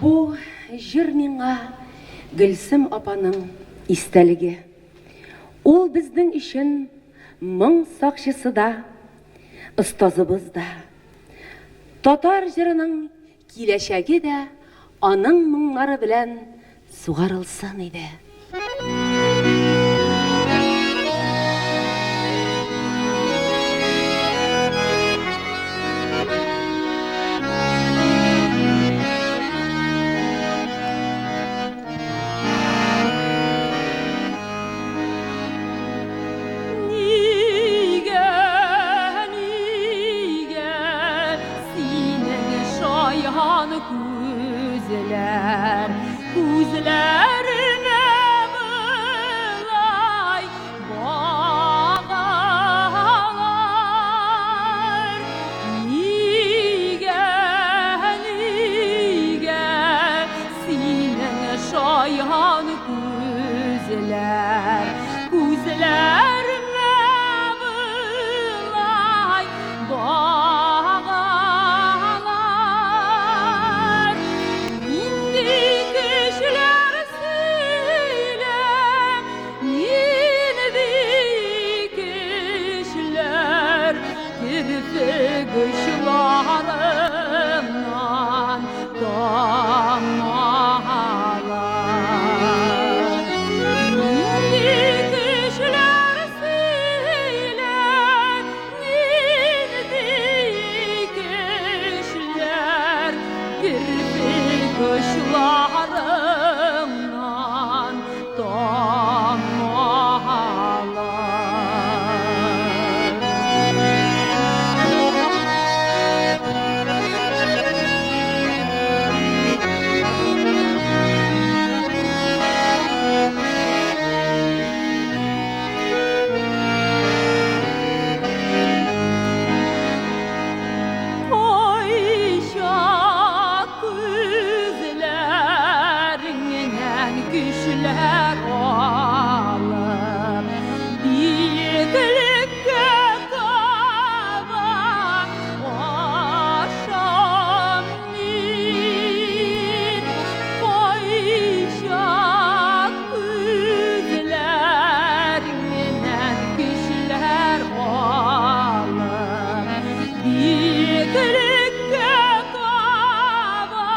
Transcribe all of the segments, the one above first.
Bu jir миңа Гөлсем апаның истәлеге. Ул безнең өчен моң сакчысы да, остазыбыз да. Татар җырының киләчәге дә аның моңнары белән сугарылсын иде. Күзләренә былай багалар. Нигә синең шаян күзләр, күзләренә былай багалар. Инде кешеләр сөйләп, инде кешеләр кирпек очларыннан тамалар. Инде кешеләр сөйләп, инде кешеләр кирпек очларыннан тамалар. Güçler alıp birlikte tava aşamin koyacak gözlerinden güçler alıp birlikte tava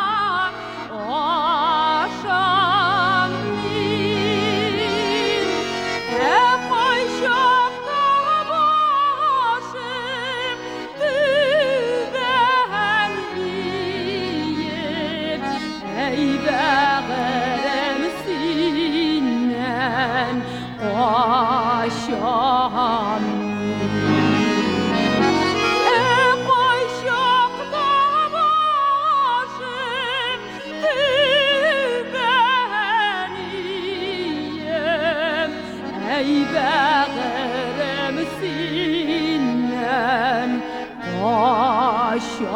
Bağırım sinnen aşamin.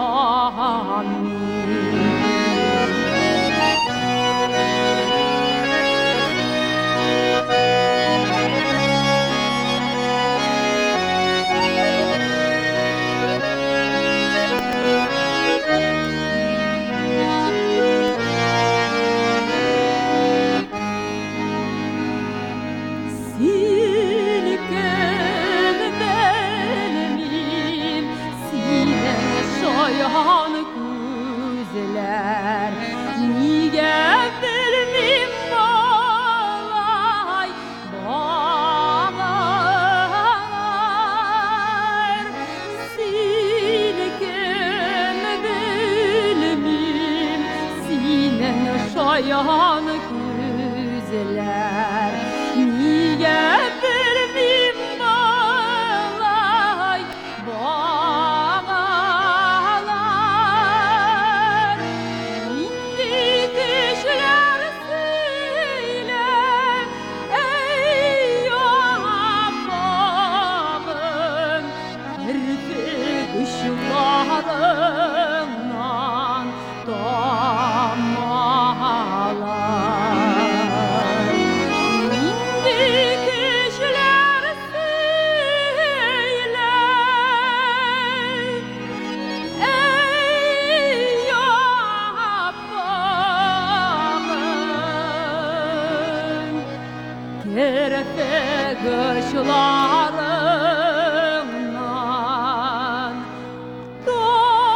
Şayan gözler, niye bilmem balay bağlar. Silken bilmem sinen şayan gözler, niye bilmem balay bağlar. İndi kişiler söyle, ey Allah'ım, kirpik ışıklarından damlalar. Kirpik uçlarından doğar.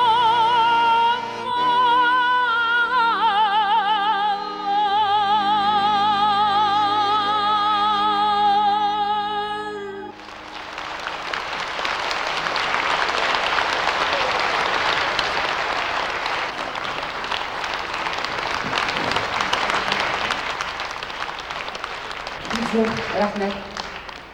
Rahmet.